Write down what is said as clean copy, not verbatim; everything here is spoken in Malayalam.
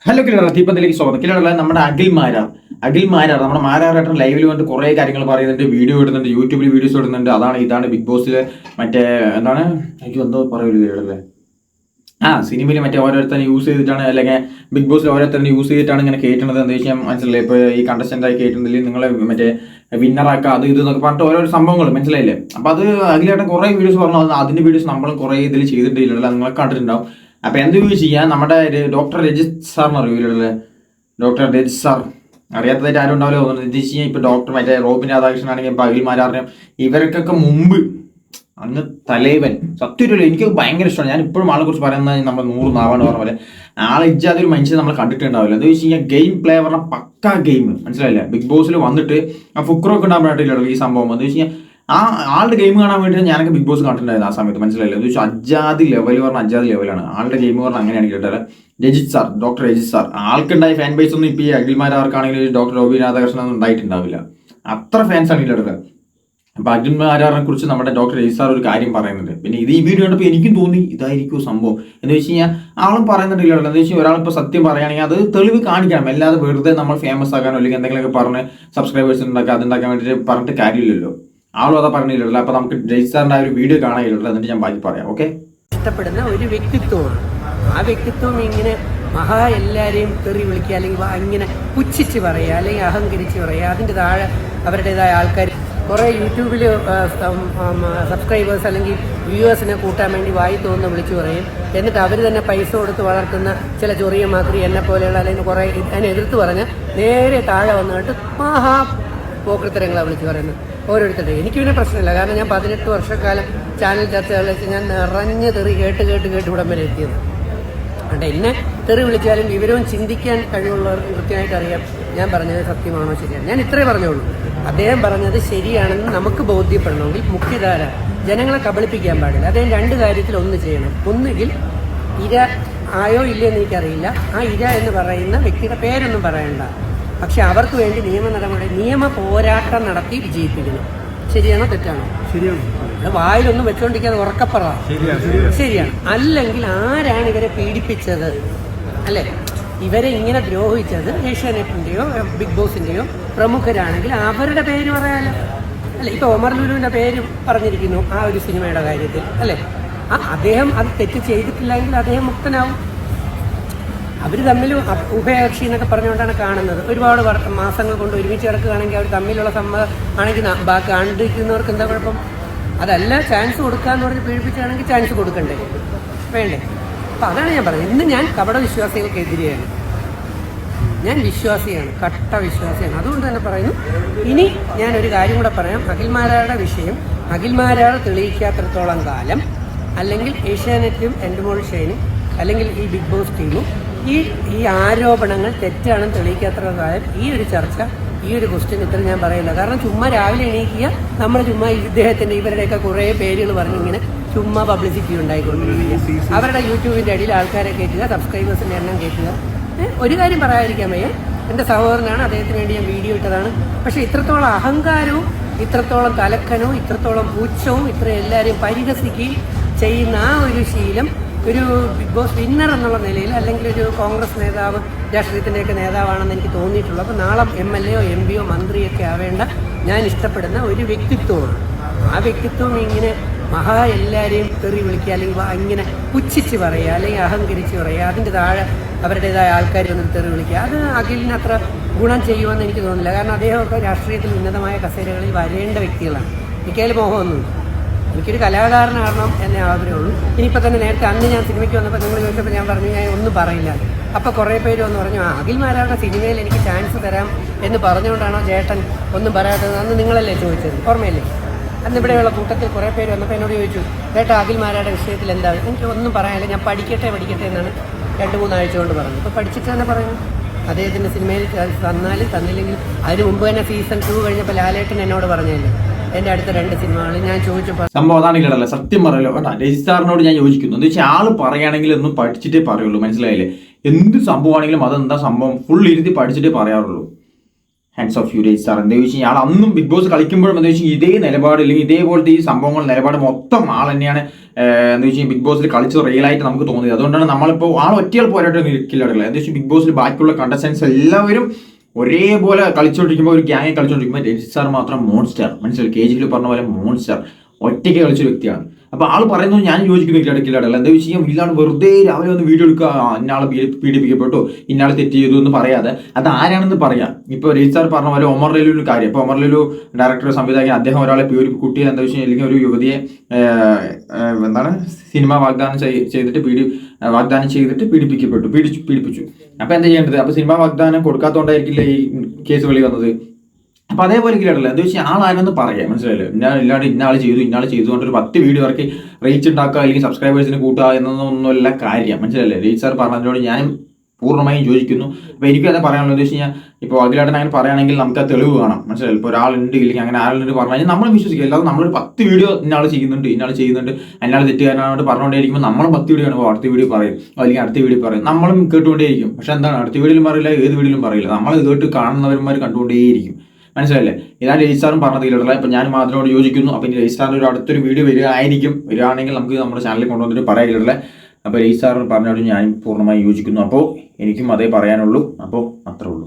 ഹലോ കിലർ ദീപത്തിലേക്ക് സ്വാഗതം. കിലറുള്ള നമ്മുടെ അഖിൽ മാരാർ നമ്മുടെ മാരാറായിട്ട് ലൈവിൽ വന്നിട്ട് കുറേ കാര്യങ്ങൾ പറയുന്നുണ്ട്, വീഡിയോ ഇടുന്നുണ്ട്, യൂട്യൂബിൽ വീഡിയോസ് ഇടുന്നുണ്ട്. ഇതാണ് ബിഗ് ബോസിൽ മറ്റേ എന്താണ് എനിക്ക് എന്തോ പറയൂല കിലറല്ലേ സിനിമയിൽ മറ്റേ ഓരോരുത്തരും യൂസ് ചെയ്തിട്ടാണ്, അല്ലെങ്കിൽ ബിഗ് ബോസിൽ ഓരോരുത്തരും യൂസ് ചെയ്തിട്ടാണ് ഇങ്ങനെ കയറ്റുന്നത്. എന്താ വെച്ചാൽ മനസ്സിലായില്ലേ? ഇപ്പോൾ ഈ കണ്ടസ്റ്റൻ്റായി കയറ്റുന്നതിൽ നിങ്ങൾ മറ്റേ വിന്നറാക്കുക അത് ഇത് എന്നൊക്കെ പറഞ്ഞിട്ട് ഓരോ സംഭവങ്ങൾ മനസ്സിലായില്ലേ? അപ്പോൾ അത് അഖിലേട്ടൻ കുറേ വീഡിയോസ് പറഞ്ഞു, അതിൻ്റെ വീഡിയോസ് നമ്മളും കുറേ ഇതിൽ ചെയ്തിട്ടില്ല, നിങ്ങൾ കണ്ടിട്ടുണ്ടാവും. അപ്പൊ എന്ത് ചെയ്യാ, നമ്മുടെ ഡോക്ടർ രജിത് സാറിന് അറിയില്ലേ? ഡോക്ടർ രജിത് സാർ അറിയാത്തതായിട്ട് ആരും ഉണ്ടാവില്ല തോന്നുന്നു. രജിത് ഇപ്പൊ ഡോക്ടർ മറ്റേ റോബിൻ രാധാകൃഷ്ണൻ ആണെങ്കിൽ ഇപ്പൊ അഖിൽമാരാറിനെയും ഇവർക്കൊക്കെ മുമ്പ് അങ്ങ് തലൈവൻ സത്യമില്ലല്ലോ. എനിക്ക് ഭയങ്കര ഇഷ്ടമാണ്. ഞാൻ ഇപ്പോഴും ആളെ കുറിച്ച് പറയുന്നത് നമ്മൾ 100 നാവാണ് പറഞ്ഞ പോലെ ആളെ ഇജ്ജാതൊരു മനുഷ്യൻ നമ്മൾ കണ്ടിട്ടുണ്ടാവില്ല. എന്താ വെച്ച് കഴിഞ്ഞാൽ ഗെയിം പ്ലേ പറഞ്ഞ പക്കാ ഗെയിം മനസ്സിലായില്ലേ? ബിഗ് ബോസിൽ വന്നിട്ട് ആ ഫുക്രൊക്കെ ഉണ്ടാകുമ്പോഴായിട്ടില്ലല്ലോ ഈ സംഭവം. എന്താ വെച്ച് കഴിഞ്ഞാൽ ആ ആളുടെ ഗെയിം കാണാൻ വേണ്ടിയിട്ട് ഞാനൊക്കെ ബിഗ് ബോസ് കണ്ടിട്ടുണ്ടായിരുന്നു ആ സമയത്ത്, മനസ്സിലായില്ല? എന്ന് വെച്ചാൽ അജാതി ലെവൽ പറഞ്ഞാൽ അജാതി ലെവലാണ് ആളുടെ ഗെയിം പറഞ്ഞാൽ. അങ്ങനെയാണ് കേട്ടത്. Rajith sir, doctor Rajith sir, ആൾക്കുണ്ടായ ഫാൻ ബേസ് ഒന്നും ഇപ്പൊ ഈ അഖിൽമാരാർക്കാണെങ്കിലും ഡോക്ടർ റോബി രാധാകൃഷ്ണൻ ഒന്നും ഉണ്ടായിട്ടുണ്ടാവില്ല. അത്ര ഫാൻസ് ആണ് കേട്ടത്. അപ്പൊ അഖിൽമാരാറിനെ കുറിച്ച് നമ്മുടെ ഡോക്ടർ രജിത് സാർ ഒരു കാര്യം പറയുന്നുണ്ട്. പിന്നെ ഇത് ഈ വീഡിയോ കണ്ടപ്പോൾ എനിക്കും തോന്നി ഇതായിരിക്കും സംഭവം എന്ന് വെച്ച് കഴിഞ്ഞാൽ ആളും പറയുന്നുണ്ടല്ലോ. എന്താ വെച്ചാൽ ഒരാളിപ്പോൾ സത്യം പറയുകയാണെങ്കിൽ അത് തെളിവ് കാണിക്കണം, അല്ലാതെ വെറുതെ നമ്മൾ ഫേമസ് ആക്കാനോ അല്ലെങ്കിൽ എന്തെങ്കിലുമൊക്കെ പറഞ്ഞ് സബ്സ്ക്രൈബേഴ്സ് ഉണ്ടാക്കുക അതുണ്ടാക്കാൻ വേണ്ടിയിട്ട് പറഞ്ഞിട്ട് കാര്യമില്ലല്ലോ. ആളും അതാ പറഞ്ഞില്ലല്ലോ. അപ്പൊ നമുക്ക് രജിത് സാറിന്റെ ആ ഒരു വീഡിയോ കാണാനില്ലല്ലോ, എന്നിട്ട് ഞാൻ ബാക്കി പറയാം. ഓക്കെ, ഇഷ്ടപ്പെടുന്ന ഒരു വ്യക്തിത്വമാണ്. ആ വ്യക്തിത്വം ഇങ്ങനെ എല്ലാവരെയും തെറി വിളിക്കുക, അല്ലെങ്കിൽ ഇങ്ങനെ പുച്ഛിച്ച് പറയുക, അല്ലെങ്കിൽ അഹങ്കരിച്ച് പറയുക, അതിൻ്റെ താഴെ അവരുടേതായ ആൾക്കാർ കുറേ യൂട്യൂബിൽ സബ്സ്ക്രൈബേഴ്സ് അല്ലെങ്കിൽ വ്യൂവേഴ്സിനെ കൂട്ടാൻ വേണ്ടി വായി തോന്നുന്ന വിളിച്ചു പറയും. എന്നിട്ട് അവർ തന്നെ പൈസ കൊടുത്ത് വളർത്തുന്ന ചില ചൊറിയ മാത്രി എന്നെ പോലെയുള്ള അല്ലെങ്കിൽ കുറേ അതിനെ എതിർത്ത് പറഞ്ഞ് നേരെ താഴെ വന്നിട്ട് പോക്കൃത്തരങ്ങളാണ് വിളിച്ച് പറയുന്നത് ഓരോരുത്തരുടെ. എനിക്ക് പിന്നെ പ്രശ്നമില്ല, കാരണം ഞാൻ 18 വർഷക്കാലം ചാനൽ ചർച്ചകൾ വെച്ച് ഞാൻ നിറഞ്ഞ തെറി കേട്ട് ഇവിടം വരെ എത്തിയത്. അതുകൊണ്ട് എന്നെ തെറി വിളിച്ചാലും വിവരവും ചിന്തിക്കാൻ കഴിവുള്ളവർക്ക് കൃത്യമായിട്ട് അറിയാം ഞാൻ പറഞ്ഞത് സത്യമാണോ ശരിയാണ്. ഞാൻ ഇത്രേ പറഞ്ഞോളൂ, അദ്ദേഹം പറഞ്ഞത് ശരിയാണെന്ന് നമുക്ക് ബോധ്യപ്പെടണമെങ്കിൽ മുഖ്യധാര ജനങ്ങളെ കബളിപ്പിക്കാൻ പാടില്ല. അദ്ദേഹം 2 കാര്യത്തിൽ ഒന്ന് ചെയ്യണം. ഒന്നുകിൽ ഇര ആയോ ഇല്ലയെന്ന് എനിക്കറിയില്ല, ആ ഇര എന്ന് പറയുന്ന വ്യക്തിയുടെ പേരൊന്നും പറയണ്ട, പക്ഷെ അവർക്ക് വേണ്ടി നിയമ പോരാട്ടം നടത്തി വിജയിപ്പിക്കണം. ശരിയാണോ തെറ്റാണോ? ശരിയാണ്. വായിലൊന്നും വെച്ചോണ്ടിരിക്കാതെ ഉറക്കപ്പറ ശരിയാണ്. അല്ലെങ്കിൽ ആരാണ് ഇവരെ പീഡിപ്പിച്ചത്, അല്ലെ ഇവരെ ഇങ്ങനെ ദ്രോഹിച്ചത്? ഏഷ്യാനെറ്റിന്റെയോ ബിഗ് ബോസിന്റെയോ പ്രമുഖരാണെങ്കിൽ അവരുടെ പേര് പറയാലോ, അല്ലെ? ഇപ്പൊ ഒമർ ലുലുവിന്റെ പേര് പറഞ്ഞിരിക്കുന്നു ആ ഒരു സിനിമയുടെ കാര്യത്തിൽ, അല്ലെ? അദ്ദേഹം അത് തെറ്റ് ചെയ്തിട്ടില്ലെങ്കിൽ അദ്ദേഹം മുക്തനാവും. അവർ തമ്മിൽ ഉഭയകക്ഷി എന്നൊക്കെ പറഞ്ഞുകൊണ്ടാണ് കാണുന്നത്. ഒരുപാട് മാസങ്ങൾ കൊണ്ട് ഒരുമിച്ച് കിടക്കുകയാണെങ്കിൽ അവർ തമ്മിലുള്ള സമ്മതം ആണെങ്കിൽ കണ്ടിരിക്കുന്നവർക്ക് എന്താ കുഴപ്പം? അതല്ല, ചാൻസ് കൊടുക്കാന്ന് പറഞ്ഞ് പീഡിപ്പിച്ചാണെങ്കിൽ ചാൻസ് കൊടുക്കണ്ടേ, വേണ്ടേ? അപ്പം അതാണ് ഞാൻ പറഞ്ഞത്. ഇന്ന് ഞാൻ കപട വിശ്വാസികൾക്കെതിരെയാണ്. ഞാൻ വിശ്വാസിയാണ്, കട്ട വിശ്വാസിയാണ്. അതുകൊണ്ട് തന്നെ പറയുന്നു. ഇനി ഞാനൊരു കാര്യം കൂടെ പറയാം. അഖിൽമാരാരുടെ വിഷയം അഖിൽമാരാർ തെളിയിക്കാത്തിടത്തോളം കാലം, അല്ലെങ്കിൽ ഏഷ്യാനെറ്റും എൻഡുമോൾ ഷൈനും അല്ലെങ്കിൽ ഈ ബിഗ് ബോസ് ടീമും ഈ ആരോപണങ്ങൾ തെറ്റാണെന്ന് തെളിയിക്കാത്ത കാലം ഈ ഒരു ചർച്ച, ഈ ഒരു ക്വസ്റ്റ്യൻ ഇത്ര ഞാൻ പറയില്ല. കാരണം ചുമ്മാ രാവിലെ എണീക്കുക, നമ്മൾ ചുമ്മാ ഇദ്ദേഹത്തിൻ്റെ ഇവരുടെയൊക്കെ കുറേ പേരുകൾ പറഞ്ഞിങ്ങനെ ചുമ്മാ പബ്ലിസിറ്റി ഉണ്ടായിക്കൊണ്ടിരിക്കുക, അവരുടെ യൂട്യൂബിൻ്റെ അടിയിൽ ആൾക്കാരെ കയറ്റുക, സബ്സ്ക്രൈബേഴ്സിൻ്റെ എണ്ണം കയറ്റുക. ഒരു കാര്യം പറയാതിരിക്കാൻ വയ്യ, എൻ്റെ സഹോദരനാണ്, അദ്ദേഹത്തിന് വേണ്ടി ഞാൻ വീഡിയോ ഇട്ടതാണ്. പക്ഷേ ഇത്രത്തോളം അഹങ്കാരവും ഇത്രത്തോളം തലക്കനവും ഇത്രത്തോളം പുച്ഛവും ഇത്ര എല്ലാവരെയും പരിഹസിക്കുകയും ചെയ്യുന്ന ആ ഒരു ശീലം ഒരു ബിഗ് ബോസ് വിന്നർ എന്നുള്ള നിലയിൽ, അല്ലെങ്കിൽ ഒരു കോൺഗ്രസ് നേതാവ്, രാഷ്ട്രീയത്തിൻ്റെയൊക്കെ നേതാവാണെന്ന് എനിക്ക് തോന്നിയിട്ടുള്ളൂ. അപ്പോൾ നാളെ MLA MP മന്ത്രിയൊക്കെ ആവേണ്ട ഞാൻ ഇഷ്ടപ്പെടുന്ന ഒരു വ്യക്തിത്വമാണ്. ആ വ്യക്തിത്വം ഇങ്ങനെ എല്ലാവരെയും തെറി വിളിക്കുക, അല്ലെങ്കിൽ ഇങ്ങനെ പുച്ഛിച്ച് പറയുക, അല്ലെങ്കിൽ അഹങ്കരിച്ച് പറയുക, അതിൻ്റെ താഴെ അവരുടേതായ ആൾക്കാർ വന്നിട്ട് തെറി വിളിക്കുക, അത് അഖിലിന് അത്ര ഗുണം ചെയ്യുമെന്ന് എനിക്ക് തോന്നുന്നില്ല. കാരണം അദ്ദേഹമൊക്കെ രാഷ്ട്രീയത്തിൽ ഉന്നതമായ കസേരകളിൽ വരേണ്ട വ്യക്തികളാണ്. എനിക്കതിൽ മോഹമൊന്നുമില്ല. എനിക്കൊരു കലാകാരനാകണം എന്നേ ആഗ്രഹമുള്ളൂ. ഇനിയിപ്പോൾ തന്നെ നേരത്തെ അന്ന് ഞാൻ സിനിമയ്ക്ക് വന്നപ്പോൾ നിങ്ങൾ ചോദിച്ചപ്പോൾ ഞാൻ പറഞ്ഞു ഞാൻ ഒന്നും പറയില്ല. അപ്പോൾ കുറേ പേര് വന്ന് പറഞ്ഞു അഖിൽമാരാരുടെ സിനിമയിൽ എനിക്ക് ചാൻസ് തരാം എന്ന് പറഞ്ഞുകൊണ്ടാണോ ചേട്ടൻ ഒന്നും പറയാത്തത്? അന്ന് നിങ്ങളല്ലേ ചോദിച്ചത്, ഓർമ്മയില്ലേ? അന്ന് ഇവിടെയുള്ള കൂട്ടത്തിൽ കുറേ പേര് വന്നപ്പോൾ എന്നോട് ചോദിച്ചു, ചേട്ടാ അഖിൽമാരാരുടെ വിഷയത്തിൽ എന്താണ്? എനിക്ക് ഒന്നും പറയാനില്ല, ഞാൻ പഠിക്കട്ടെ എന്നാണ് 2-3 ആഴ്ച കൊണ്ട് പറഞ്ഞത്. ഇപ്പോൾ പഠിച്ചിട്ട് തന്നെ പറഞ്ഞു അദ്ദേഹത്തിൻ്റെ സിനിമയിൽ തന്നാലും തന്നില്ലെങ്കിൽ. അതിന് മുമ്പ് തന്നെ സീസൺ 2 കഴിഞ്ഞപ്പോൾ ലാലേട്ടൻ എന്നോട് പറഞ്ഞല്ലേ എന്റെ അടുത്ത 2 സിനിമകൾ ഞാൻ ചോദിച്ചപ്പോൾ സംഭവം അതാണെങ്കിലല്ല, സത്യം പറയല്ലോ കേട്ടോ. രജിത് സാറിനോട് ഞാൻ യോജിക്കുന്നു. എന്ന് വെച്ചാൽ ആള് പറയുകയാണെങ്കിൽ ഒന്നും പഠിച്ചിട്ടേ പറയുള്ളൂ, മനസ്സിലായില്ലേ? എന്ത് സംഭവമാണെങ്കിലും അതെന്താ സംഭവം ഫുൾ ഇരുത്തി പഠിച്ചിട്ടേ പറയാറുള്ളൂ. Hands off you Rajith sir. എന്താ വെച്ചാൽ ആൾ അന്നും ബിഗ് ബോസ് കളിക്കുമ്പോഴും എന്താ വെച്ചാൽ ഇതേ നിലപാട്, അല്ലെങ്കിൽ ഇതേപോലത്തെ ഈ സംഭവങ്ങൾ നിലപാട് മൊത്തം ആൾ തന്നെയാണ് എന്താ വെച്ചാൽ ബിഗ് ബോസിൽ കളിച്ച് റിയലായിട്ട് നമുക്ക് തോന്നിയത്. അതുകൊണ്ടാണ് നമ്മളിപ്പോൾ ആൾ ഒറ്റയാൾ പോരായിട്ട് കില്ലടില്ല. എന്താ വെച്ചാൽ ബിഗ് ബോസിൽ ബാക്കിയുള്ള കണ്ടസ്റ്റൻസ് എല്ലാവരും ഒരേപോലെ കളിച്ചുകൊണ്ടിരിക്കുമ്പോൾ, ഒരു ഗ്യാങ്ങിൽ കളിച്ചുകൊണ്ടിരിക്കുമ്പോൾ രജിത് സാർ മാത്രം മോൺസ്റ്റർ. മനസ്സിലായി, KGF പറഞ്ഞ പോലെ മോൺസ്റ്റർ ഒറ്റയ്ക്ക് കളിച്ചൊരു വ്യക്തിയാണ്. അപ്പോൾ ആൾ പറയുന്നത് ഞാൻ യോജിക്കുന്ന കില്ലാടല്ല. എന്താ വെച്ചാൽ ഇല്ലാണ്ട് വെറുതെ രാവിലെ വന്ന് വീഡിയോ എടുക്കുക, ഇന്നാൾ പീഡിപ്പിക്കപ്പെട്ടു, ഇന്നാൾ തെറ്റ് ചെയ്തു എന്ന് പറയാതെ അത് ആരാണെന്ന് പറയാം. ഇപ്പോൾ രജിത് സാർ പറഞ്ഞ പോലെ ഒമർ ലുലുവിൻ്റെ കാര്യം. ഇപ്പോൾ ഒമർ ലുലു ഡയറക്ടർ, സംവിധായകൻ, അദ്ദേഹം ഒരാളെ ഒരു കുട്ടിയെ എന്താ വെച്ചാൽ അല്ലെങ്കിൽ ഒരു യുവതിയെ എന്താണ് സിനിമ വാഗ്ദാനം ചെയ്തിട്ട് പീഡിപ്പിച്ചു. അപ്പോൾ എന്താ ചെയ്യേണ്ടത്? അപ്പോൾ സിനിമ വാഗ്ദാനം കൊടുക്കാത്തതുകൊണ്ടായിരിക്കില്ല ഈ കേസ് വെളി വന്നത്. അപ്പൊ അതേപോലെ കിട്ടില്ല. എന്താ വെച്ചാൽ ആളാരെന്ന് പറയാം, മനസ്സിലായല്ലോ. ഇല്ലാണ്ട് ഇന്നാൾ ചെയ്തു കൊണ്ട് ഒരു 10 വീഡിയോ ഇറക്കി റീച്ച് ഉണ്ടാക്കുക അല്ലെങ്കിൽ സബ്സ്ക്രൈബേഴ്സിന് കൂട്ടുക എന്നൊന്നുമല്ല കാര്യം, മനസ്സിലല്ലേ. രജിത് സാർ പറഞ്ഞതിനോട് ഞാനും പൂർണ്ണമായും യോജിക്കുന്നു. അപ്പോൾ എനിക്കും അത് പറയാനുള്ളത് എന്ന് വെച്ച് കഴിഞ്ഞാൽ, ഇപ്പോൾ അഖിലേട്ടൻ അങ്ങനെ പറയുകയാണെങ്കിൽ നമുക്ക് ആ തെളിവ് കാണാം, മനസ്സിലായി. ഇപ്പോൾ ഒരാളുണ്ട് ഇല്ലെങ്കിൽ അങ്ങനെ ആളുണ്ട് പറഞ്ഞു കഴിഞ്ഞാൽ നമ്മൾ വിശ്വസിക്കുക. അല്ലാതെ നമ്മളൊരു 10 വീഡിയോ ഇന്നാൾ ചെയ്യുന്നുണ്ട് അന്നാൾ തെറ്റുകാരനോട് പറഞ്ഞുകൊണ്ടേയിരിക്കുമ്പോൾ നമ്മളും 10 വീഡിയോ കാണുമ്പോൾ അടുത്ത വീഡിയോ പറയും, അല്ലെങ്കിൽ അടുത്ത വീഡിയോ പറയും, നമ്മളും കേട്ടുകൊണ്ടേയിരിക്കും. പക്ഷെ എന്താണ്, അടുത്ത വീഡിയോയിലും പറയില്ല, ഏത് വീഡിയോയിലും പറയില്ല, നമ്മൾ കേട്ട് കാണുന്നവന്മാർ കണ്ടുകൊണ്ടേയിരിക്കും, മനസ്സിലല്ലേ. ഇതാണ് രജിത് സാറും പറഞ്ഞത് കിട്ടില്ല. ഇപ്പം ഞാനും അതിനോട് യോജിക്കുന്നു. അപ്പം ഇനി രജിത് സാറിൻ്റെ ഒരു അടുത്തൊരു വീഡിയോ വരികയാണെങ്കിൽ നമുക്ക് നമ്മുടെ ചാനലിൽ കൊണ്ടുവന്നിട്ട് പറയാൻ കിട്ടില്ല. അപ്പോൾ രജിത് സാർ പറഞ്ഞോട് ഞാൻ പൂർണ്ണമായി യോജിക്കുന്നു. അപ്പോൾ എനിക്കും അതേ പറയാനുള്ളൂ. അപ്പോൾ അത്രേ ഉള്ളൂ.